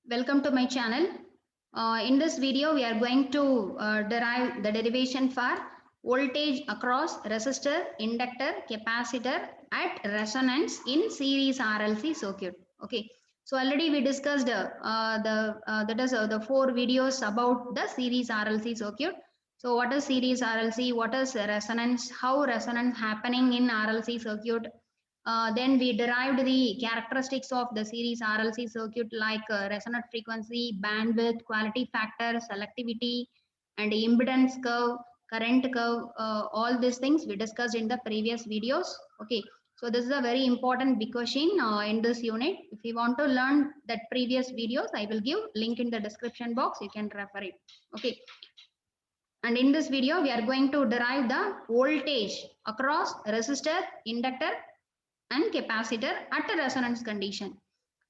Welcome to my channel. In this video, we are going to derive the derivation for voltage across resistor, inductor, capacitor at resonance in series RLC circuit. Okay. So already we discussed the four videos about the series RLC circuit. So what is series RLC? What is resonance? How resonance happening in RLC circuit? Then we derived the characteristics of the series RLC circuit like resonant frequency, bandwidth, quality factor, selectivity, and impedance curve, current curve. All these things we discussed in the previous videos. Okay, so this is a very important big question in this unit. If you want to learn that previous videos, I will give link in the description box. You can refer it. Okay, and in this video, we are going to derive the voltage across resistor, inductor, and capacitor at a resonance condition.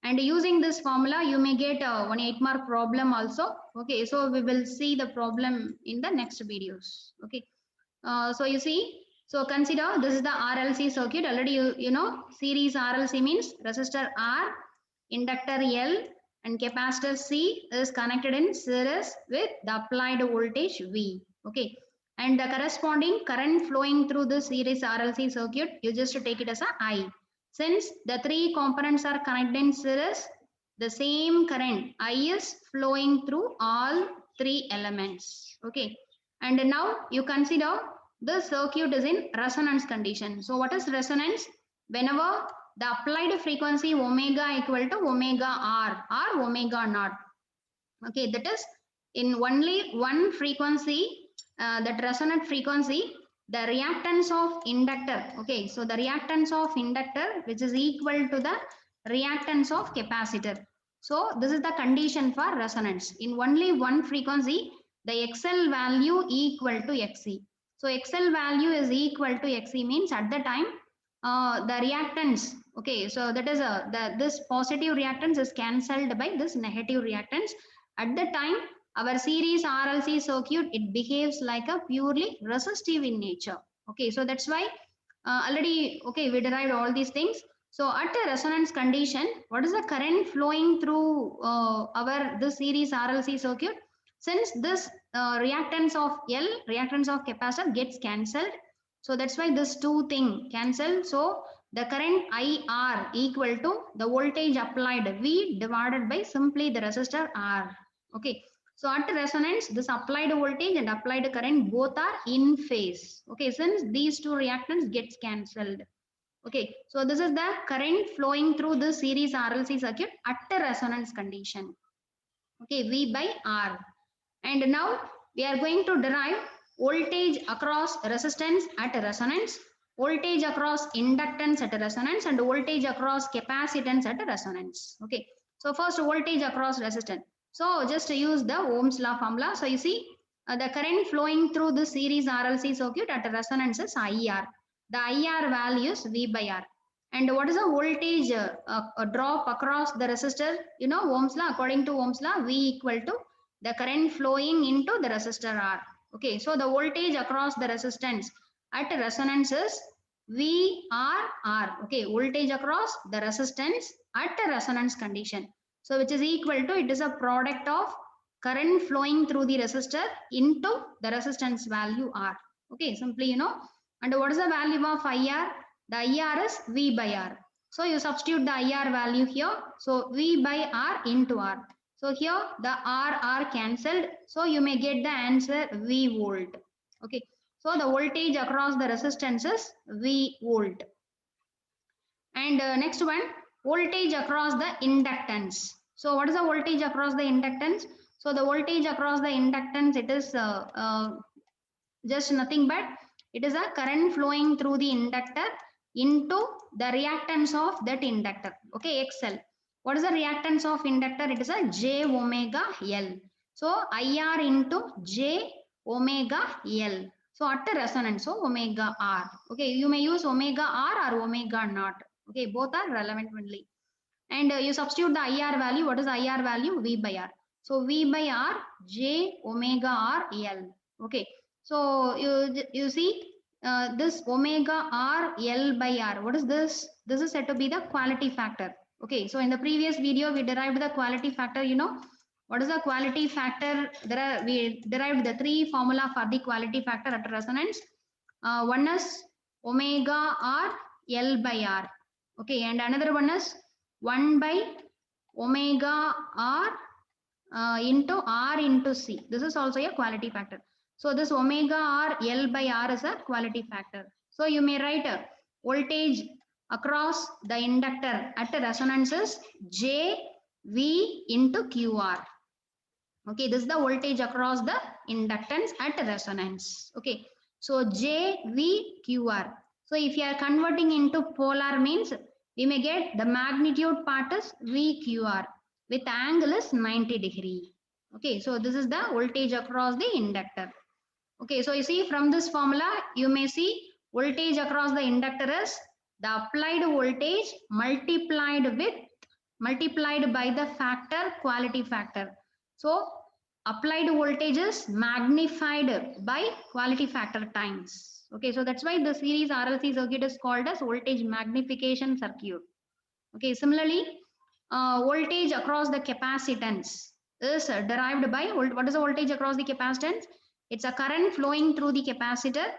And using this formula, you may get one 8-mark problem also. Okay, so we will see the problem in the next videos. Okay, so you see, so consider this is the RLC circuit. Already you know series RLC means resistor R, inductor L, and capacitor C is connected in series with the applied voltage V. Okay, and the corresponding current flowing through the series RLC circuit, you just take it as a I. Since the three components are connected in series, the same current I is flowing through all three elements. Okay, and now you consider the circuit is in resonance condition. So what is resonance? Whenever the applied frequency omega equal to omega R or omega naught. Okay, that is in only one frequency, that resonant frequency, the reactance of inductor. Okay, so the reactance of inductor which is equal to the reactance of capacitor. So this is the condition for resonance. In only one frequency, the XL value equal to XC. So XL value is equal to XC means at the time the reactance. Okay, so that is this positive reactance is cancelled by this negative reactance. At the time our series RLC circuit, it behaves like a purely resistive in nature. Okay, so that's why already, okay, we derived all these things. So at a resonance condition, what is the current flowing through our this series RLC circuit? Since this reactance of L, reactance of capacitor gets cancelled, so that's why this two thing cancel. So the current IR equal to the voltage applied V divided by simply the resistor R. Okay, so at resonance, this applied voltage and applied current both are in phase. Okay, since these two reactants gets cancelled. Okay, so this is the current flowing through the series RLC circuit at a resonance condition. Okay, V by R. And now we are going to derive voltage across resistance at a resonance, voltage across inductance at a resonance, and voltage across capacitance at a resonance. Okay, so first voltage across resistance. So just use the Ohm's law formula. So you see the current flowing through the series RLC circuit at a resonance is IR. The IR value is V by R. And what is the voltage drop across the resistor? You know Ohm's law. According to Ohm's law, V equal to the current flowing into the resistor R. Okay, so the voltage across the resistance at resonance is VRR. Okay, voltage across the resistance at a resonance condition. So which is equal to, it is a product of current flowing through the resistor into the resistance value R. Okay, simply you know. And what is the value of IR? The IR is V by R. So you substitute the IR value here. So V by R into R. So here the R cancelled. So you may get the answer V volt. Okay. So the voltage across the resistance is V volt. And next one, voltage across the inductance. So what is the voltage across the inductance? So the voltage across the inductance, it is just nothing but it is a current flowing through the inductor into the reactance of that inductor. Okay, XL. What is the reactance of inductor? It is a J omega L. So IR into J omega L. So at a resonance, so omega R. Okay, you may use omega R or omega naught. Okay, both are relevant only. And you substitute the IR value. What is the IR value? V by R. So V by R, J omega R L. Okay. So you see this omega R L by R. What is this? This is said to be the quality factor. Okay, so in the previous video, we derived the quality factor. You know, what is the quality factor? We derived the three formula for the quality factor at resonance. One is omega R L by R. Okay, and another one is 1 by omega R into R into C. This is also a quality factor. So this omega R L by R is a quality factor. So you may write a voltage across the inductor at resonance is J V into QR. Okay, this is the voltage across the inductance at resonance. Okay, so J V QR. So if you are converting into polar means we may get the magnitude part is VQR with angle is 90 degree. Okay, so this is the voltage across the inductor. Okay, so you see from this formula you may see voltage across the inductor is the applied voltage multiplied by the factor quality factor. So applied voltage is magnified by quality factor times. Okay, so that's why the series RLC circuit is called as voltage magnification circuit. Okay, similarly, voltage across the capacitance is derived by what is the voltage across the capacitance? It's a current flowing through the capacitor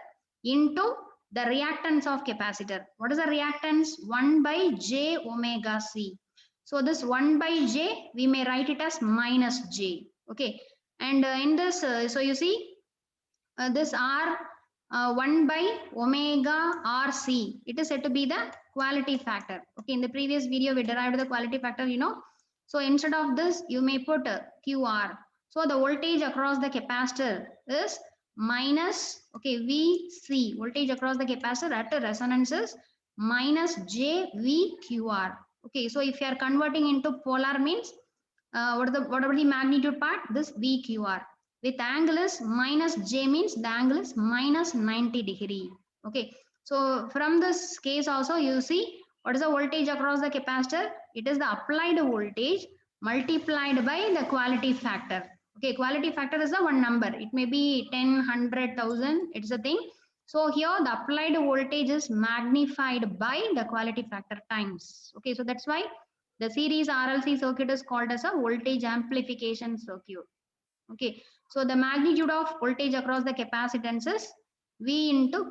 into the reactance of capacitor. What is the reactance? 1 by J omega C. So this 1 by J, we may write it as minus J. Okay, and in this, so you see this R 1 by omega RC, it is said to be the quality factor. Okay, in the previous video we derived the quality factor, you know. So instead of this you may put QR. So the voltage across the capacitor is minus, okay, VC, voltage across the capacitor at resonance is minus JVQR. Okay, so if you are converting into polar means whatever the magnitude part, this VQR with angle is minus J means the angle is minus 90 degree. Okay, so from this case also you see what is the voltage across the capacitor? It is the applied voltage multiplied by the quality factor. Okay, quality factor is the one number. It may be 10, 100, 1000. It's a thing. So here the applied voltage is magnified by the quality factor times. Okay, so that's why the series RLC circuit is called as a voltage amplification circuit. Okay, so the magnitude of voltage across the capacitance is V into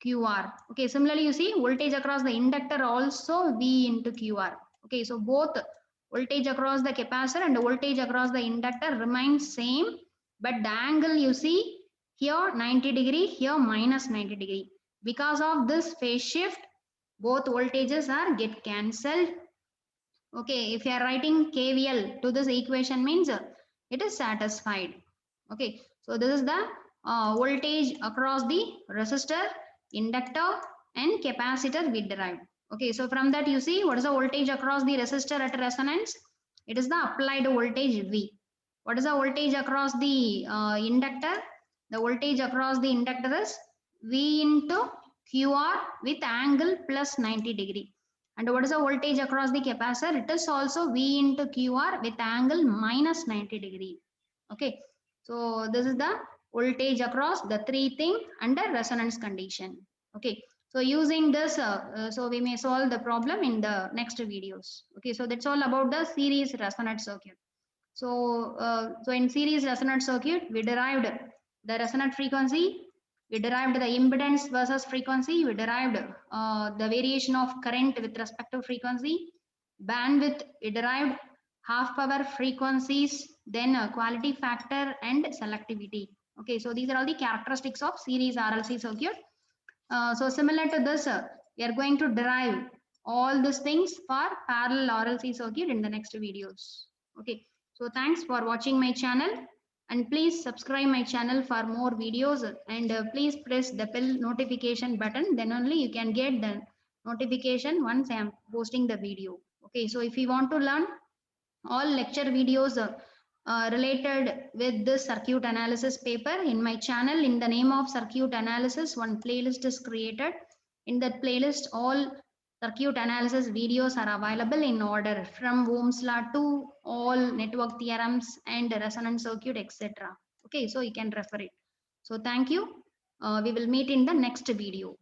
QR. Okay, similarly, you see voltage across the inductor also V into QR. Okay, so both voltage across the capacitor and the voltage across the inductor remains same, but the angle you see here 90 degree, here minus 90 degree. Because of this phase shift, both voltages are get cancelled. Okay, if you are writing KVL to this equation means it is satisfied. Okay, so this is the voltage across the resistor, inductor and capacitor we derived. Okay, so from that you see what is the voltage across the resistor at resonance? It is the applied voltage V. What is the voltage across the inductor? The voltage across the inductor is V into QR with angle plus 90 degree. And what is the voltage across the capacitor? It is also V into QR with angle minus 90 degree. Okay, so this is the voltage across the three thing under resonance condition. Okay, so using this, so we may solve the problem in the next videos. Okay, so that's all about the series resonance circuit. So, so in series resonance circuit, we derived the resonant frequency, we derived the impedance versus frequency, we derived the variation of current with respect to frequency, bandwidth, we derived half power frequencies, then quality factor and selectivity. Okay, so these are all the characteristics of series RLC circuit. So similar to this, we are going to derive all these things for parallel RLC circuit in the next videos. Okay, so thanks for watching my channel and please subscribe my channel for more videos and please press the bell notification button, then only you can get the notification once I am posting the video. Okay, so if you want to learn all lecture videos related with this circuit analysis paper in my channel, in the name of circuit analysis, one playlist is created. In that playlist, all circuit analysis videos are available in order from Ohm's law to all network theorems and resonance circuit, etc. Okay, so you can refer it. So thank you. We will meet in the next video.